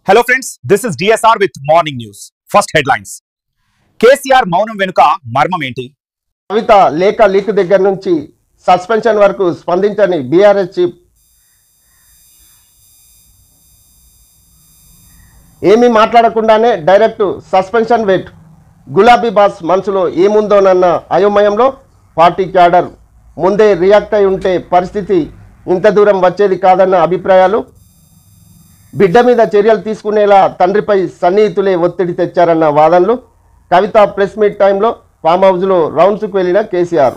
Hello friends, this is DSR with Morning News. First headlines. KCR మౌనం వెనుక మర్మం ఏంటి? కవిత లేఖ లీక్ దగ్గర నుంచి సస్పెన్షన్ వరకు స్పందించని బీఆర్ఎస్ చీఫ్ ఏమీ మాట్లాడకుండానే డైరెక్ట్ సస్పెన్షన్ వెయిట్. గులాబీ బాస్ మనసులో ఏముందోనన్న అయోమయంలో పార్టీ క్యాడర్ ముందే రియాక్ట్ అయి ఉంటే పరిస్థితి ఇంత దూరం వచ్చేది కాదన్న అభిప్రాయాలు. బిడ్డ మీద చర్యలు తీసుకునేలా తండ్రిపై సన్నిహితులే ఒత్తిడి తెచ్చారన్న వాదనలు. కవిత ప్రెస్ మీట్ టైంలో ఫామ్ హౌస్లో రౌండ్స్కు వెళ్ళిన కేసీఆర్.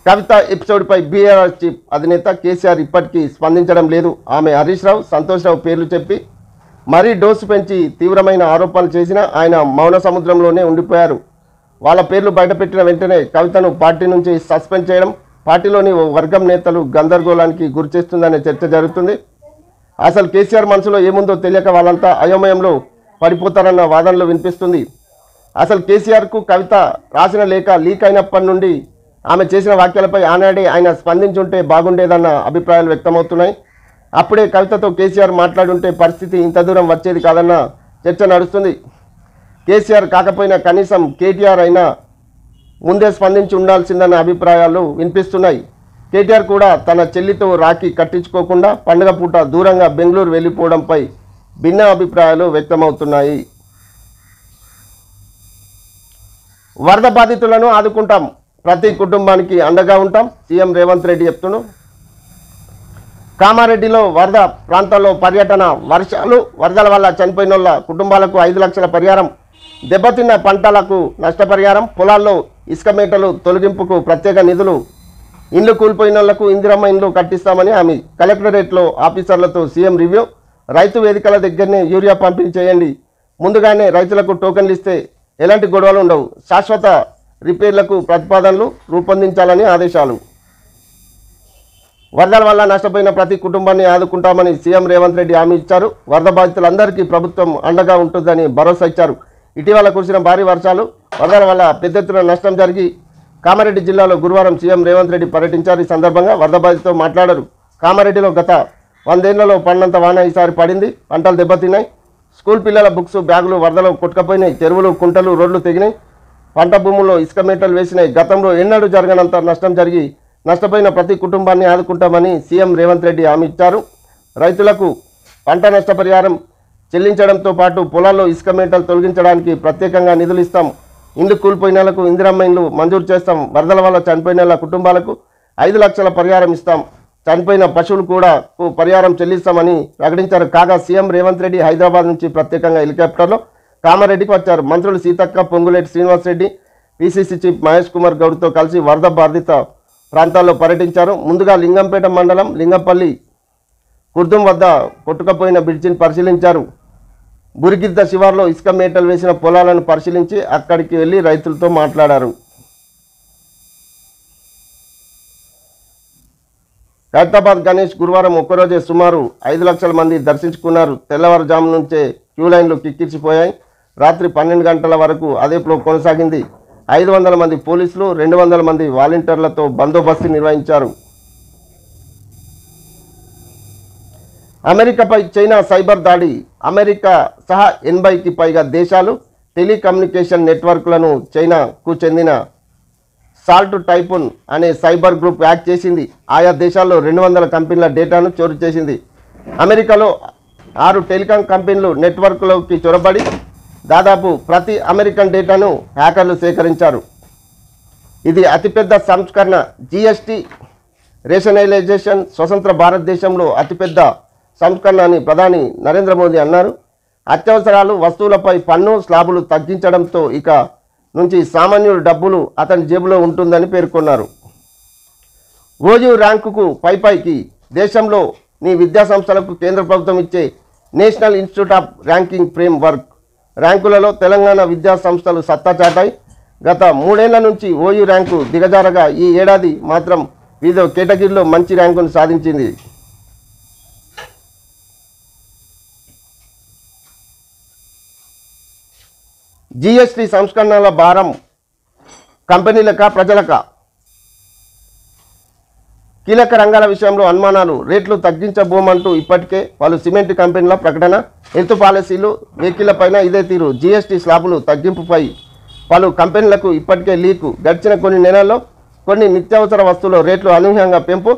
కవిత ఎపిసోడ్పై బీఆర్ఎస్ చీఫ్ అధినేత కేసీఆర్ ఇప్పటికీ స్పందించడం లేదు. ఆమె హరీష్ రావు, సంతోష్ రావు పేర్లు చెప్పి మరీ డోసు పెంచి తీవ్రమైన ఆరోపణలు చేసిన ఆయన మౌన సముద్రంలోనే ఉండిపోయారు. వాళ్ళ పేర్లు బయటపెట్టిన వెంటనే కవితను పార్టీ నుంచి సస్పెండ్ చేయడం పార్టీలోని ఓ వర్గం నేతలు గందరగోళానికి గురిచేస్తుందనే చర్చ జరుగుతుంది. అసలు కేసీఆర్ మనసులో ఏముందో తెలియక వాళ్ళంతా అయోమయంలో పడిపోతారన్న వాదనలు వినిపిస్తుంది. అసలు కేసీఆర్కు కవిత రాసిన లేఖ లీక్ అయినప్పటి నుండి ఆమె చేసిన వ్యాఖ్యలపై ఆనాడే ఆయన స్పందించుంటే బాగుండేదన్న అభిప్రాయాలు వ్యక్తమవుతున్నాయి. అప్పుడే కవితతో కేసీఆర్ మాట్లాడుంటే పరిస్థితి ఇంత దూరం వచ్చేది కాదన్న చర్చ నడుస్తుంది. కేసీఆర్ కాకపోయినా కనీసం కేటీఆర్ అయినా ముందే స్పందించి ఉండాల్సిందన్న అభిప్రాయాలు వినిపిస్తున్నాయి. కేటీఆర్ కూడా తన చెల్లితో రాఖీ కట్టించుకోకుండా పండుగ పూట దూరంగా బెంగళూరు వెళ్ళిపోవడంపై భిన్న అభిప్రాయాలు వ్యక్తమవుతున్నాయి. వరద బాధితులను ఆదుకుంటాం, ప్రతి కుటుంబానికి అండగా ఉంటాం, సీఎం రేవంత్ రెడ్డి చెప్తున్నారు. కామారెడ్డిలో వరద ప్రాంతాల్లో పర్యటన. వర్షాలు వరదల వల్ల చనిపోయిన వాళ్ళ కుటుంబాలకు 5 లక్షల పరిహారం, దెబ్బతిన్న పంటలకు నష్టపరిహారం, పొలాల్లో ఇసుక మేటలు తొలగింపుకు ప్రత్యేక నిధులు, ఇండ్లు కూలిపోయిన వాళ్లకు ఇందిరమ్మ ఇండ్లు కట్టిస్తామని హామీ. కలెక్టరేట్లో ఆఫీసర్లతో సీఎం రివ్యూ. రైతు వేదికల దగ్గరనే యూరియా పంపిణీ చేయండి, ముందుగానే రైతులకు టోకెన్లు ఇస్తే ఎలాంటి గొడవలు ఉండవు, శాశ్వత రిపేర్లకు ప్రతిపాదనలు రూపొందించాలని ఆదేశాలు. వరదల వల్ల నష్టపోయిన ప్రతి కుటుంబాన్ని ఆదుకుంటామని సీఎం రేవంత్ రెడ్డి హామీ ఇచ్చారు. వరద బాధితులందరికీ ప్రభుత్వం అండగా ఉంటుందని భరోసా ఇచ్చారు. ఇటీవల కురిసిన భారీ వర్షాలు, వరదల వల్ల పెద్ద ఎత్తున నష్టం జరిగి కామారెడ్డి జిల్లాలో గురువారం సీఎం రేవంత్ రెడ్డి పర్యటించారు. ఈ సందర్భంగా వరద బాధితులతో మాట్లాడారు. కామారెడ్డిలో గత 100 ఏళ్లలో పడినంత వాన ఈసారి పడింది, పంటలు దెబ్బతిన్నాయి, స్కూల్ పిల్లల బుక్స్ బ్యాగులు వరదలో కొట్టుకపోయినాయి, చెరువులు కుంటలు రోడ్లు తెగినాయి, పంట భూముల్లో ఇసుక మేటలు వేసినాయి. గతంలో ఎన్నడూ జరగనంత నష్టం జరిగి నష్టపోయిన ప్రతి కుటుంబాన్ని ఆదుకుంటామని సీఎం రేవంత్ రెడ్డి హామీ ఇచ్చారు. రైతులకు పంట నష్టపరిహారం చెల్లించడంతో పాటు పొలాల్లో ఇసుక మేటలు తొలగించడానికి ప్రత్యేకంగా నిధులు ఇస్తాం, ఇండ్లు కూలిపోయినలకు ఇందిరమ్మ ఇండ్లు మంజూరు చేస్తాం, వరదల వల్ల చనిపోయిన కుటుంబాలకు 5 లక్షల పరిహారం ఇస్తాం, చనిపోయిన పశువులు కూడా పరిహారం చెల్లిస్తామని ప్రకటించారు. కాగా సీఎం రేవంత్ రెడ్డి హైదరాబాద్ నుంచి ప్రత్యేకంగా హెలికాప్టర్లో కామారెడ్డికి వచ్చారు. మంత్రులు సీతక్క, పొంగులేటి శ్రీనివాసరెడ్డి, పీసీసీ చీఫ్ మహేష్ కుమార్ గౌడ్తో కలిసి వరద బాధిత ప్రాంతాల్లో పర్యటించారు. ముందుగా లింగంపేట మండలం లింగంపల్లి కుర్దుం వద్ద కొట్టుకపోయిన బ్రిడ్జిని పరిశీలించారు. బురిగిద్ద శివార్లో ఇసుక మేటలు వేసిన పొలాలను పరిశీలించి అక్కడికి వెళ్లి రైతులతో మాట్లాడారు. ఖైరతాబాద్ గణేష్ గురువారం ఒక్కరోజే సుమారు 5 లక్షల మంది దర్శించుకున్నారు. తెల్లవారుజాము నుంచే క్యూ లైన్లు కిక్కిరిసిపోయాయి. రాత్రి 12 గంటల వరకు అదే ఫ్లో కొనసాగింది. 500 మంది పోలీసులు, 200 మంది వాలంటీర్లతో బందోబస్తు నిర్వహించారు. అమెరికాపై చైనా సైబర్ దాడి. అమెరికా సహా 80కి పైగా దేశాలు టెలికమ్యూనికేషన్ నెట్వర్క్లను చైనాకు చెందిన సాల్ట్ టైఫూన్ అనే సైబర్ గ్రూప్ హ్యాక్ చేసింది. ఆయా దేశాల్లో 200 కంపెనీల డేటాను చోరీ చేసింది. అమెరికాలో 6 టెలికాం కంపెనీలు నెట్వర్క్లోకి చొరబడి దాదాపు ప్రతి అమెరికన్ డేటాను హ్యాకర్లు సేకరించారు. ఇది అతిపెద్ద సంస్కరణ. జీఎస్టీ రేషనలైజేషన్ స్వతంత్ర భారతదేశంలో అతిపెద్ద సంస్కరణ అని ప్రధాని నరేంద్ర మోదీ అన్నారు. అత్యవసరాలు వస్తువులపై పన్ను స్లాబులు తగ్గించడంతో ఇక నుంచి సామాన్యుడు డబ్బులు అతని జేబులో ఉంటుందని పేర్కొన్నారు. ఓయూ ర్యాంకుకు పైకి దేశంలో నీ విద్యా సంస్థలకు కేంద్ర ప్రభుత్వం ఇచ్చే national institute of ranking framework ర్యాంకులలో తెలంగాణ విద్యా సంస్థలు సత్తా చాటాయి. గత 3 ఏళ్ల నుంచి ఓయూ ర్యాంకు దిగజారగా ఈ ఏడాది మాత్రం వివిధ కేటగిరీలో మంచి ర్యాంకును సాధించింది. జీఎస్టీ సంస్కరణల భారం కంపెనీలక ప్రజలక? కీలక రంగాల విషయంలో అనుమానాలు, రేట్లు తగ్గించబోమంటూ ఇప్పటికే పలు సిమెంట్ కంపెనీల ప్రకటన, హెల్త్ పాలసీలు, వెహికళ్లపైన ఇదే తీరు. జీఎస్టీ స్లాబులు తగ్గింపుపై పలు కంపెనీలకు ఇప్పటికే లీకు. గడిచిన కొన్ని నెలల్లో కొన్ని నిత్యావసర వస్తువుల రేట్లు అనూహ్యంగా పెంపు.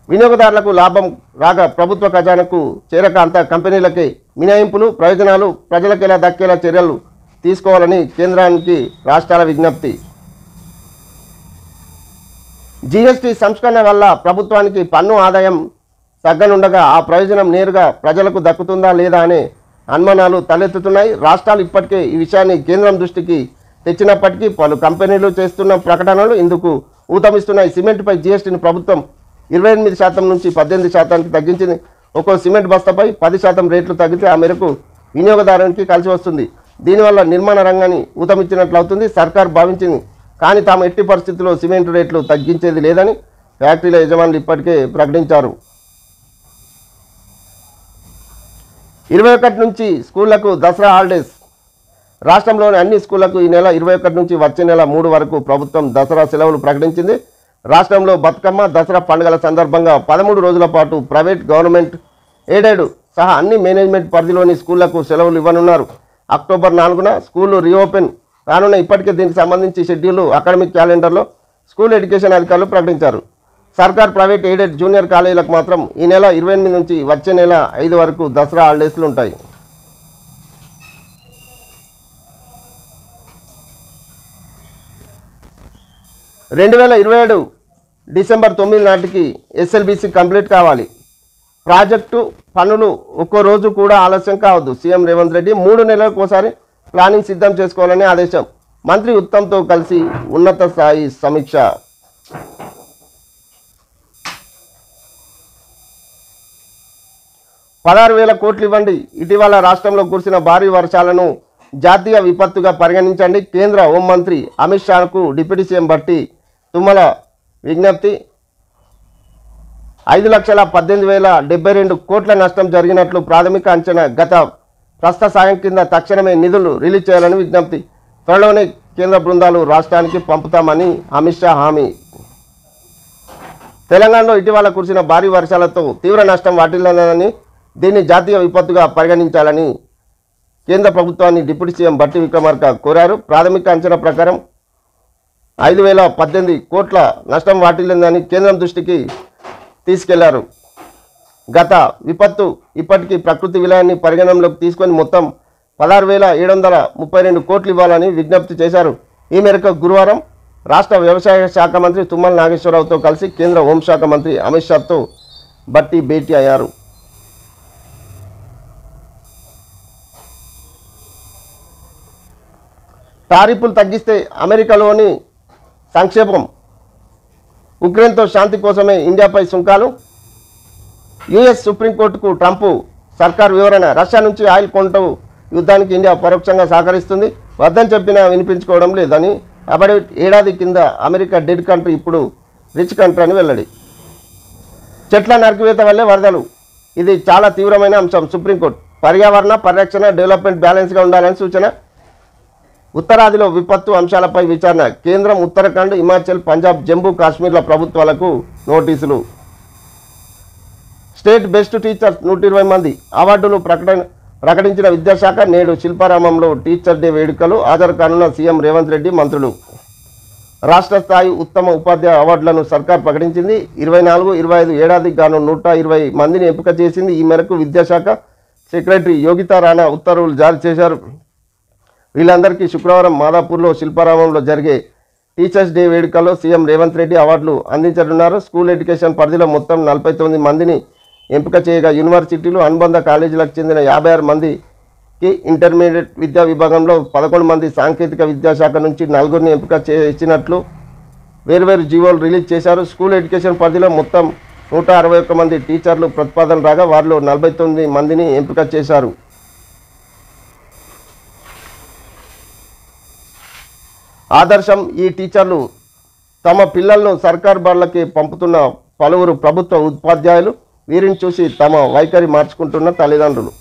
వినియోగదారులకు లాభం రాగా ప్రభుత్వ ఖజానాకు చేరక అంతా కంపెనీలకే మినహాయింపులు, ప్రయోజనాలు ప్రజలకు ఎలా దక్కేలా చర్యలు తీసుకోవాలని కేంద్రానికి రాష్ట్రాల విజ్ఞప్తి. జీఎస్టీ సంస్కరణ వల్ల ప్రభుత్వానికి పన్ను ఆదాయం తగ్గనుండగా ఆ ప్రయోజనం నేరుగా ప్రజలకు దక్కుతుందా లేదా అనే అనుమానాలు తలెత్తుతున్నాయి. రాష్ట్రాలు ఇప్పటికే ఈ విషయాన్ని కేంద్రం దృష్టికి తెచ్చినప్పటికీ పలు కంపెనీలు చేస్తున్న ప్రకటనలు ఇందుకు ఊతమిస్తున్నాయి. సిమెంట్పై జీఎస్టీని ప్రభుత్వం 28% నుంచి 18%కి తగ్గించింది. ఒక్కో సిమెంట్ బస్తాపై 10% రేట్లు తగ్గితే ఆ మేరకు వినియోగదారునికి కలిసి వస్తుంది. దీనివల్ల నిర్మాణ రంగాన్ని ఊతమిచ్చినట్లు అవుతుంది. సర్కార్ భావించింది, కానీ తాము ఎట్టి పరిస్థితుల్లో సిమెంట్ రేట్లు తగ్గించేది లేదని ఫ్యాక్టరీల యజమానులు ఇప్పటికే ప్రకటించారు. 21 నుంచి స్కూళ్లకు దసరా హాలిడేస్. రాష్ట్రంలోని అన్ని స్కూళ్లకు ఈ నెల 21 నుంచి వచ్చే నెల 3 వరకు ప్రభుత్వం దసరా సెలవులు ప్రకటించింది. రాష్ట్రంలో బతుకమ్మ, దసరా పండుగల సందర్భంగా 13 రోజుల పాటు ప్రైవేట్, గవర్నమెంట్, ఎయిడెడ్ సహా అన్ని మేనేజ్మెంట్ పరిధిలోని స్కూళ్లకు సెలవులు ఇవ్వనున్నారు. అక్టోబర్ 4న స్కూళ్లు రీఓపెన్ కానున్న. ఇప్పటికే దీనికి సంబంధించి షెడ్యూల్ అకాడమిక్ క్యాలెండర్లో స్కూల్ ఎడ్యుకేషన్ అధికారులు ప్రకటించారు. సర్కార్, ప్రైవేట్, ఎయిడెడ్ జూనియర్ కాలేజీలకు మాత్రం ఈ నెల 28 నుంచి వచ్చే నెల 5 వరకు దసరా హాలిడేస్లు ఉంటాయి. డిసెంబర్ 9 నాటికి ఎస్ఎల్బీసీ కంప్లీట్ కావాలి. ప్రాజెక్టు పనులు ఒక్కో రోజు కూడా ఆలస్యం కావద్దు. సీఎం రేవంత్ రెడ్డి 3 నెలలకు ఒకసారి ప్లానింగ్ సిద్ధం చేసుకోవాలని ఆదేశం. మంత్రి ఉత్తమ్తో కలిసి ఉన్నత స్థాయి సమీక్ష. $16,000 కోట్లు ఇవ్వండి. ఇటీవల రాష్ట్రంలో కురిసిన భారీ వర్షాలను జాతీయ విపత్తుగా పరిగణించండి. కేంద్ర హోంమంత్రి అమిత్ షాకు డిప్యూటీ సీఎం బట్టి తుమ్మల విజ్ఞప్తి. 5,18,072 కోట్ల నష్టం జరిగినట్లు ప్రాథమిక అంచనా. గత ప్రస్తుత సాయం కింద తక్షణమే నిధులు రిలీజ్ చేయాలని విజ్ఞప్తి. త్వరలోనే కేంద్ర బృందాలు రాష్ట్రానికి పంపుతామని అమిత్ షా హామీ. తెలంగాణలో ఇటీవల కురిసిన భారీ వర్షాలతో తీవ్ర నష్టం వాటిల్లిందని, దీన్ని జాతీయ విపత్తుగా పరిగణించాలని కేంద్ర ప్రభుత్వాన్ని డిప్యూటీ సీఎం బట్టి విక్రమార్క కోరారు. ప్రాథమిక అంచనా ప్రకారం 5,018 కోట్ల నష్టం వాటిల్లిందని కేంద్రం దృష్టికి తీసుకెళ్లారు. గత విపత్తు ఇప్పటికీ ప్రకృతి విలయాన్ని పరిగణనలోకి తీసుకొని మొత్తం 16,732 కోట్లు ఇవ్వాలని విజ్ఞప్తి చేశారు. ఈ మేరకు గురువారం రాష్ట్ర వ్యవసాయ శాఖ మంత్రి తుమ్మల నాగేశ్వరరావుతో కలిసి కేంద్ర హోంశాఖ మంత్రి అమిత్ షాతో బట్టి భేటీ అయ్యారు. టారిఫ్లు తగ్గిస్తే అమెరికాలోని సంక్షేమం. ఉక్రెయిన్తో శాంతి కోసమే ఇండియాపై సుంకాలు. యుఎస్ సుప్రీంకోర్టుకు ట్రంప్ సర్కార్ వివరణ. రష్యా నుంచి ఆయిల్ కొనటం యుద్ధానికి ఇండియా పరోక్షంగా సహకరిస్తుంది. వద్దని చెప్పినా వినిపించుకోవడం లేదని అఫిడవిట్. ఏడాది కింద అమెరికా డెడ్ కంట్రీ, ఇప్పుడు రిచ్ కంట్రీ అని వెల్లడి. చెట్ల నరికివేత వల్లే వరదలు. ఇది చాలా తీవ్రమైన అంశం. సుప్రీంకోర్టు. పర్యావరణ పరిరక్షణ, డెవలప్మెంట్ బ్యాలెన్స్గా ఉండాలని సూచన. ఉత్తరాదిలో విపత్తు అంశాలపై విచారణ. కేంద్రం ఉత్తరాఖండ్, హిమాచల్, పంజాబ్, జమ్మూ కాశ్మీర్ల ప్రభుత్వాలకు నోటీసులు. స్టేట్ బెస్ట్ టీచర్స్ 120 మంది అవార్డులు ప్రకటించిన విద్యాశాఖ. నేడు శిల్పారామంలో టీచర్ డే వేడుకలు. హాజరు కానున్న సీఎం రేవంత్ రెడ్డి, మంత్రులు. రాష్ట్ర స్థాయి ఉత్తమ ఉపాధ్యాయ అవార్డులను సర్కార్ ప్రకటించింది. 24-25 ఏడాదికి గాను 120 మందిని ఎంపిక చేసింది. ఈ మేరకు విద్యాశాఖ సెక్రటరీ యోగితా రాణా ఉత్తర్వులు జారీ చేశారు. వీళ్ళందరికీ శుక్రవారం మాదాపూర్లో శిల్పారామంలో జరిగే టీచర్స్ డే వేడుకల్లో సీఎం రేవంత్ రెడ్డి అవార్డులు అందించనున్నారు. స్కూల్ ఎడ్యుకేషన్ పరిధిలో మొత్తం 49 మందిని ఎంపిక చేయగా యూనివర్సిటీలు, అనుబంధ కాలేజీలకు చెందిన 56 మందికి, ఇంటర్మీడియట్ విద్యా విభాగంలో 11 మంది, సాంకేతిక విద్యాశాఖ నుంచి 4 ఎంపిక చేసినట్లు వేర్వేరు జీవోలు రిలీజ్ చేశారు. స్కూల్ ఎడ్యుకేషన్ పరిధిలో మొత్తం 161 మంది టీచర్లు ప్రతిపాదన రాగా వారిలో 49 మందిని ఎంపిక చేశారు. ఆదర్శం. ఈ టీచర్లు తమ పిల్లలను సర్కార్ బడులకి పంపుతున్న పలువురు ప్రభుత్వ ఉపాధ్యాయులు. వీరిని చూసి తమ వైఖరి మార్చుకుంటున్న తల్లిదండ్రులు.